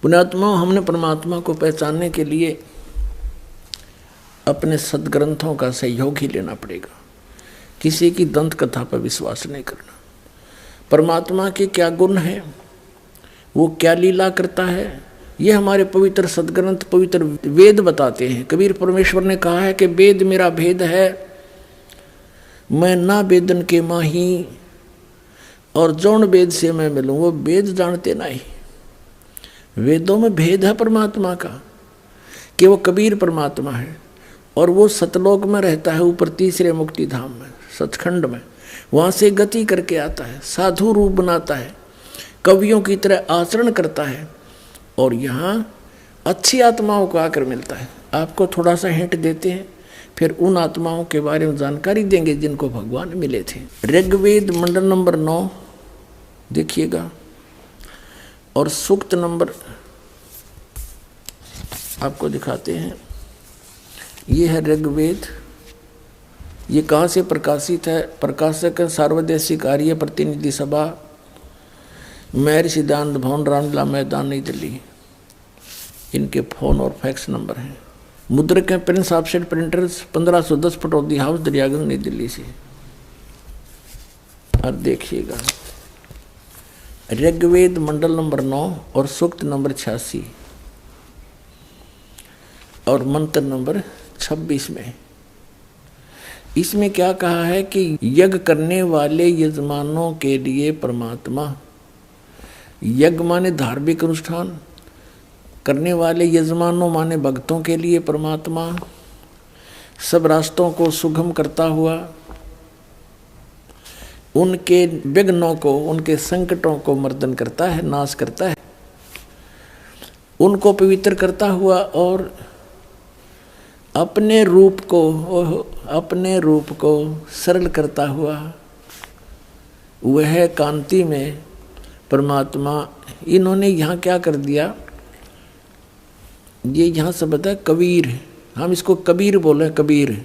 पुण्यात्मा, हमने परमात्मा को पहचानने के लिए अपने सदग्रंथों का सहयोग ही लेना पड़ेगा। किसी की दंत कथा पर विश्वास नहीं करना। परमात्मा के क्या गुण हैं, वो क्या लीला करता है, ये हमारे पवित्र सदग्रंथ, पवित्र वेद बताते हैं। कबीर परमेश्वर ने कहा है कि वेद मेरा भेद है, मैं ना वेदन के माही, और जौन वेद से मैं मिलूँ वो वेद जानते नहीं। वेदों में भेद है परमात्मा का कि वो कबीर परमात्मा है और वो सतलोक में रहता है, ऊपर तीसरे मुक्ति धाम में, सचखंड में। वहाँ से गति करके आता है, साधु रूप बनाता है, कवियों की तरह आचरण करता है और यहाँ अच्छी आत्माओं को आकर मिलता है। आपको थोड़ा सा हिंट देते हैं, फिर उन आत्माओं के बारे में जानकारी देंगे जिनको भगवान मिले थे। ऋग्वेद मंडल नंबर 9 देखिएगा, और सूक्त नंबर आपको दिखाते हैं। ये है ऋग्वेद। ये कहाँ से प्रकाशित है? प्रकाशक सार्वदेशिक आर्य प्रतिनिधि सभा, महर्षि सिद्धांत भवन, रामलीला मैदान, नई दिल्ली। इनके फ़ोन और फैक्स नंबर हैं। मुद्रक हैं Prince offset printers, 1510 Pataudi house, Daryaganj, नई दिल्ली से। और देखिएगा ऋग्वेद मंडल नंबर 9 और सूक्त नंबर 86 और मंत्र नंबर 26 में इसमें क्या कहा है कि यज्ञ करने वाले यजमानों के लिए परमात्मा, यज्ञ माने धार्मिक अनुष्ठान करने वाले यजमानों माने भक्तों के लिए परमात्मा सब रास्तों को सुगम करता हुआ, उनके विघ्नों को, उनके संकटों को मर्दन करता है, नाश करता है, उनको पवित्र करता हुआ और अपने रूप को सरल करता हुआ, वह कांति में परमात्मा। इन्होंने यहाँ क्या कर दिया, ये यहाँ शब्द है कबीर, हम इसको कबीर बोले, कबीर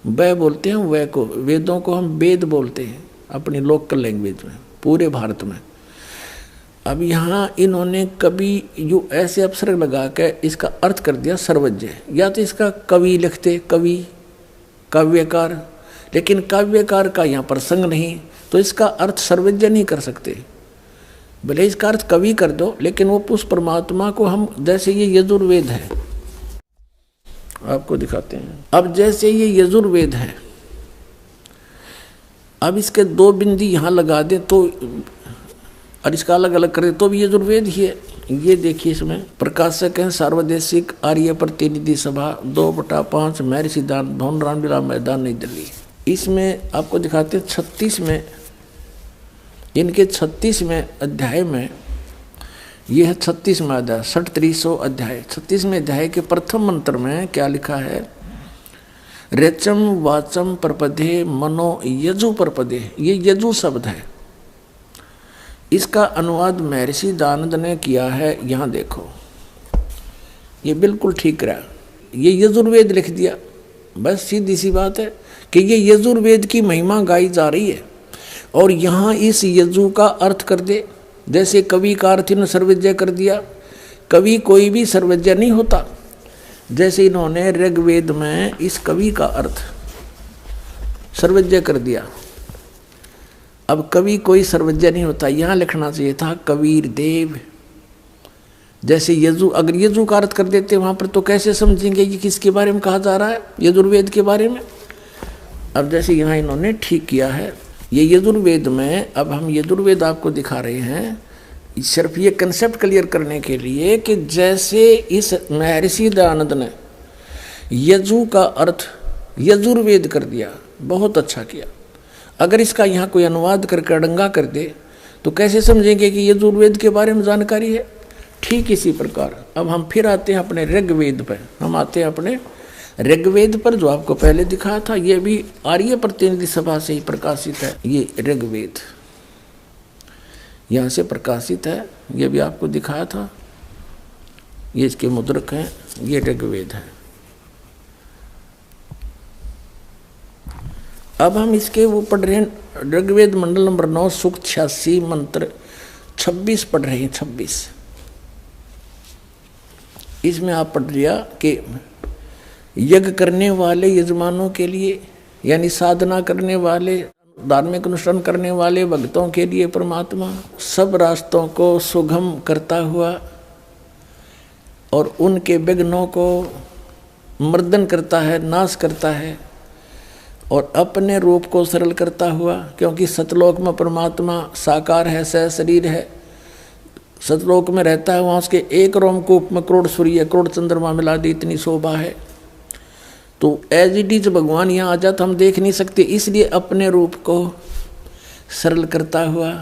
वह बोलते हैं, वह को, वेदों को हम वेद बोलते हैं अपनी लोकल लैंग्वेज में पूरे भारत में। अब यहाँ इन्होंने कवि जो ऐसे अवसर लगा के इसका अर्थ कर दिया सर्वज्ञ, या तो इसका कवि लिखते, कवि काव्यकार, लेकिन काव्यकार का यहाँ प्रसंग नहीं, तो इसका अर्थ सर्वज्ञ नहीं कर सकते। भले इसका अर्थ कवि कर दो, लेकिन वो उस परमात्मा को हम, जैसे ये यजुर्वेद है, आपको दिखाते हैं। अब जैसे ये यजुर्वेद है, अब इसके 2 बिंदी यहाँ लगा दें तो, और इसका अलग अलग करें तो भी यजुर्वेद ही है। ये देखिए, इसमें प्रकाशक हैं सार्वदेशिक आर्य प्रतिनिधि सभा, 2/5, महर्षि सिद्धांत भवन, रामलीला मैदान, नई दिल्ली। इसमें आपको दिखाते हैं 36 में, इनके 36वें अध्याय में, यह है 36वां अध्याय, 6300 अध्याय। 36वें अध्याय के प्रथम मंत्र में क्या लिखा है? रेचम वाचम परपदे मनो यजु परपदे। ये यजु शब्द है, इसका अनुवाद महर्षि दानंद ने किया है। यहाँ देखो, ये बिल्कुल ठीक रहा, ये यजुर्वेद लिख दिया। बस सीधी सी बात है कि ये यजुर्वेद की महिमा गाई जा रही है, और यहाँ इस यजु का अर्थ कर दे। जैसे कवि का अर्थ इन्होंने सर्वज्ञ कर दिया, कवि कोई भी सर्वज्ञ नहीं होता। जैसे इन्होंने ऋग्वेद में इस कवि का अर्थ सर्वज्ञ कर दिया। अब कवि कोई सर्वज्ञ नहीं होता, यहाँ लिखना चाहिए था कबीर देव। जैसे यजु, अगर यजु का अर्थ कर देते वहाँ पर, तो कैसे समझेंगे कि किसके बारे में कहा जा रहा है? यजुर्वेद के बारे में। अब जैसे यहाँ इन्होंने ठीक किया है, ये यजुर्वेद में, अब हम यजुर्वेद आपको दिखा रहे हैं सिर्फ ये कंसेप्ट क्लियर करने के लिए कि जैसे इस महर्षि दयानंद ने यजु का अर्थ यजुर्वेद कर दिया, बहुत अच्छा किया। अगर इसका यहाँ कोई अनुवाद करके अड़ंगा कर दे तो कैसे समझेंगे कि यजुर्वेद के बारे में जानकारी है? ठीक इसी प्रकार अब हम फिर आते हैं अपने ऋग्वेद पर। हम आते हैं अपने ऋग्वेद पर, जो आपको पहले दिखाया था। ये भी आर्य प्रतिनिधि सभा से ही प्रकाशित है। ये ऋग्वेद यहाँ से प्रकाशित है, ये भी आपको दिखाया था। ये इसके मुद्रक हैं, ये ऋग्वेद है। अब हम इसके वो पढ़ रहे हैं, ऋग्वेद मंडल नंबर 9 सूक्त 86 मंत्र 26 पढ़ रहे हैं। 26 इसमें आप पढ़ लिया कि यज्ञ करने वाले यजमानों के लिए, यानी साधना करने वाले, धार्मिक अनुष्ठान करने वाले भक्तों के लिए परमात्मा सब रास्तों को सुगम करता हुआ और उनके विघ्नों को मर्दन करता है, नाश करता है, और अपने रूप को सरल करता हुआ, क्योंकि सतलोक में परमात्मा साकार है, सह शरीर है, सतलोक में रहता है, वहाँ उसके एक रोमकूप में करोड़ सूर्य करोड़ चंद्रमा मिला दी, इतनी शोभा है। तो एज इट इज भगवान यहाँ आ जाता हम देख नहीं सकते, इसलिए अपने रूप को सरल करता हुआ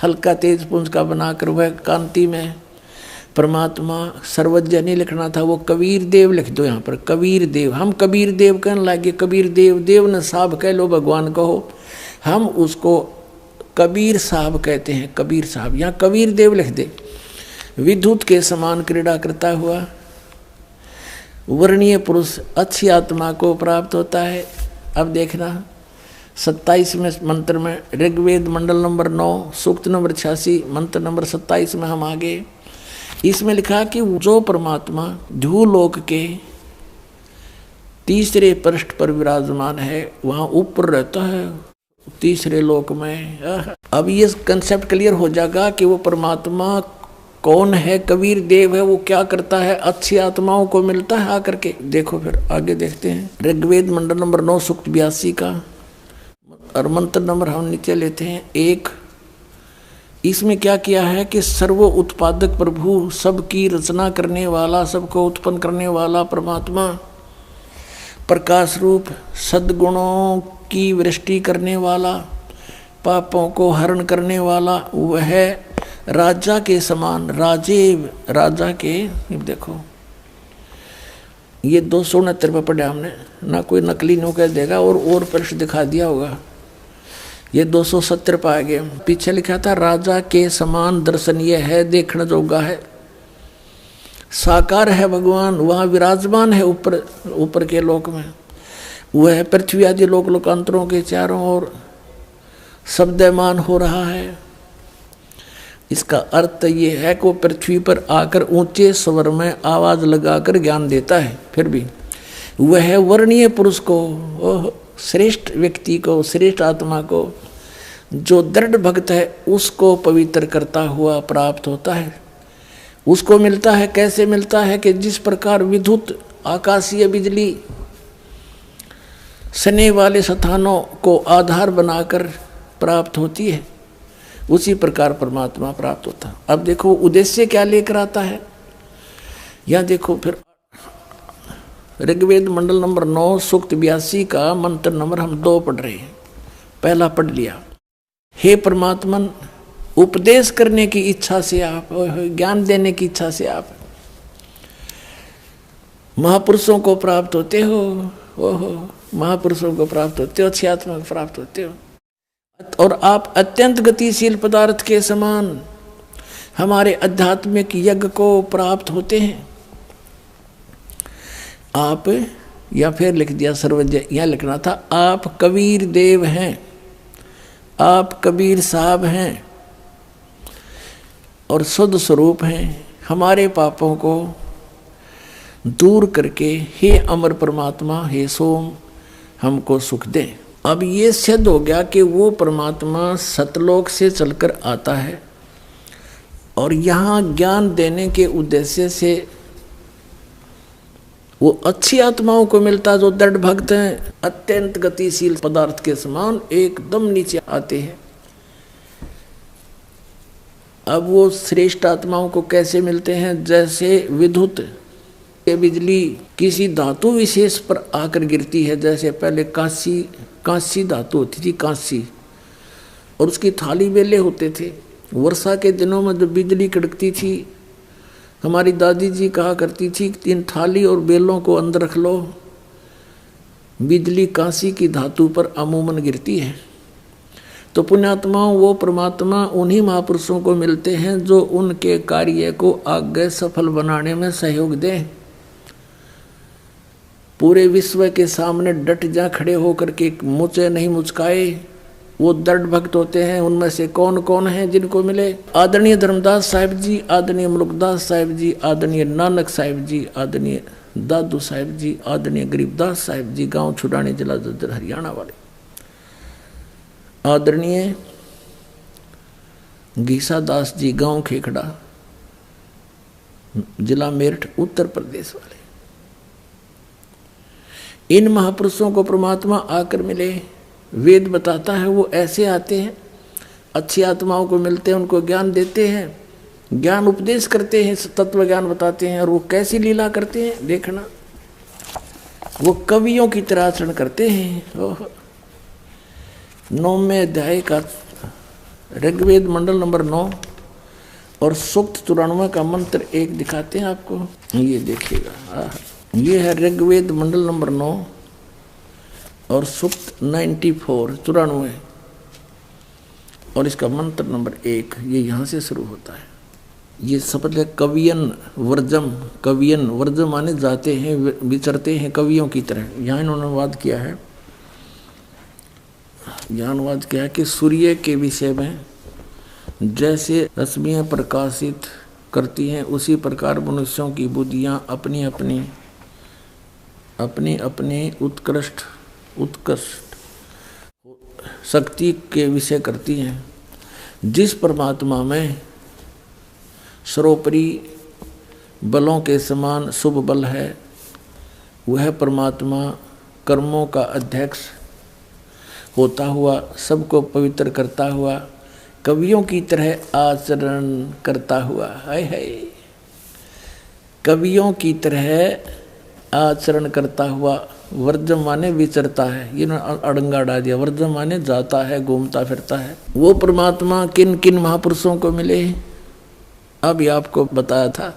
हल्का तेज पुंज का बनाकर वह कांति में परमात्मा सर्वज्ञ नहीं लिखना था, वो कबीर देव लिख दो यहाँ पर, कबीर देव। हम कबीर देव कहने लगे, कबीर देव, देव न साहब कह लो, भगवान कहो, हम उसको कबीर साहब कहते हैं, कबीर साहब। यहाँ कबीर देव लिख दे। विद्युत के समान क्रीड़ा करता हुआ वर्णीय पुरुष अच्छी आत्मा को प्राप्त होता है। अब देखना 27वें मंत्र में, ऋग्वेद मंडल नंबर 9 सूक्त नंबर 86 मंत्र नंबर 27 में हम आगे, इसमें लिखा कि जो परमात्मा ध्रुवलोक के तीसरे पृष्ठ पर विराजमान है, वहाँ ऊपर रहता है तीसरे लोक में। अब ये कंसेप्ट क्लियर हो जाएगा कि वो परमात्मा कौन है, कबीर देव है, वो क्या करता है, अच्छी आत्माओं को मिलता है आकर के। देखो फिर आगे देखते हैं, ऋग्वेद मंडल नंबर 9 सूक्त 82 का और मंत्र नंबर हम नीचे लेते हैं 1। इसमें क्या किया है कि सर्व उत्पादक प्रभु, सबकी रचना करने वाला, सबको उत्पन्न करने वाला परमात्मा, प्रकाश रूप, सद्गुणों की वृष्टि करने वाला, पापों को हरण करने वाला, वह राजा के समान, राजा के, देखो ये 269 पर पढ़ा हमने ना, कोई नकली नो कह देगा और पृष्ठ दिखा दिया होगा। ये 270 पर आ गए। पीछे लिखा था राजा के समान दर्शनीय है, देखने जोगा है, साकार है भगवान, वहाँ विराजमान है ऊपर के लोक में। वह पृथ्वी आदि लोकांतरों के चारों ओर शब्दमान हो रहा है। इसका अर्थ ये है कि वो पृथ्वी पर आकर ऊंचे स्वर में आवाज लगाकर ज्ञान देता है। फिर भी वह वर्णीय पुरुष को, श्रेष्ठ व्यक्ति को, श्रेष्ठ आत्मा को, जो दृढ़ भक्त है उसको पवित्र करता हुआ प्राप्त होता है। उसको मिलता है, कैसे मिलता है कि जिस प्रकार विद्युत आकाशीय बिजली सने वाले स्थानों को आधार बनाकर प्राप्त होती है, उसी प्रकार परमात्मा प्राप्त होता है। अब देखो उद्देश्य क्या लेकर आता है, यहाँ देखो फिर ऋग्वेद मंडल नंबर 9 सूक्त 82 का मंत्र नंबर हम 2 पढ़ रहे हैं। पहला पढ़ लिया, हे परमात्मन, उपदेश करने की इच्छा से आप, ज्ञान देने की इच्छा से आप महापुरुषों को प्राप्त होते हो, महापुरुषों को प्राप्त होते हो, अच्छी आत्मा को प्राप्त होते हो, और आप अत्यंत गतिशील पदार्थ के समान हमारे आध्यात्मिक यज्ञ को प्राप्त होते हैं। आप, या फिर लिख दिया सर्वज्ञ, यह लिखना था आप कबीर देव हैं, आप कबीर साहब हैं और शुद्ध स्वरूप हैं। हमारे पापों को दूर करके हे अमर परमात्मा, हे सोम, हमको सुख दे। अब ये सिद्ध हो गया कि वो परमात्मा सतलोक से चलकर आता है और यहाँ ज्ञान देने के उद्देश्य से वो अच्छी आत्माओं को मिलता जो दृढ़ भक्त हैं, अत्यंत गतिशील पदार्थ के समान एकदम नीचे आते हैं। अब वो श्रेष्ठ आत्माओं को कैसे मिलते हैं, जैसे विद्युत बिजली किसी धातु विशेष पर आकर गिरती है। जैसे पहले कांसी धातु होती थी, कांसी, और उसकी थाली बेले होते थे। वर्षा के दिनों में जब बिजली कड़कती थी, हमारी दादी जी कहा करती थी इन थाली और बेलों को अंदर रख लो, बिजली कांसी की धातु पर अमूमन गिरती है। तो पुण्यात्माओं, वो परमात्मा उन्हीं महापुरुषों को मिलते हैं जो उनके कार्य को आगे सफल बनाने में सहयोग दें, पूरे विश्व के सामने डट जा खड़े होकर के मुझे नहीं मुचकाए, वो दृढ़ भक्त होते हैं। उनमें से कौन कौन है जिनको मिले? आदरणीय धर्मदास साहिब जी, आदरणीय मुल्कदास साहिब जी, आदरणीय नानक साहिब जी, आदरणीय दादू साहिब जी, आदरणीय गरीबदास साहिब जी, गांव छुड़ाने जिला दद्दर हरियाणा वाले, आदरणीय गीसा दास जी, गांव खेखड़ा जिला मेरठ उत्तर प्रदेश वाले। इन महापुरुषों को परमात्मा आकर मिले। वेद बताता है वो ऐसे आते हैं, अच्छी आत्माओं को मिलते हैं, उनको ज्ञान देते हैं, ज्ञान उपदेश करते हैं, तत्व ज्ञान बताते हैं। और वो कैसी लीला करते हैं देखना, वो कवियों की तरह आचरण करते हैं। 9वें अध्याय का ऋग्वेद मंडल नंबर 9 और सूक्त 94 का मंत्र 1 दिखाते हैं आपको। ये देखिएगा, ये है ऋग्वेद मंडल नंबर 9 और सूक्त 94 और इसका मंत्र नंबर 1, ये यहाँ से शुरू होता है। ये शब्द है कवियन वर्जम। कवियन वर्जम माने जाते हैं, विचरते हैं कवियों की तरह। यहाँ इन्होंने अनुवाद किया है, यहाँ अनुवाद किया है कि सूर्य के विषय में जैसे रश्मियाँ प्रकाशित करती हैं, उसी प्रकार मनुष्यों की बुद्धियाँ अपनी अपनी उत्कृष्ट शक्ति के विषय करती हैं। जिस परमात्मा में सर्वोपरि बलों के समान शुभ बल है, वह परमात्मा कर्मों का अध्यक्ष होता हुआ, सबको पवित्र करता हुआ, कवियों की तरह आचरण करता हुआ, हाय हाय, कवियों की तरह आचरण करता हुआ, वर्जम माने विचरता है, ये अड़ंगा डाल दिया। वर्जम माने जाता है, घूमता फिरता है। वो परमात्मा किन किन महापुरुषों को मिले, अब ये आपको बताया था।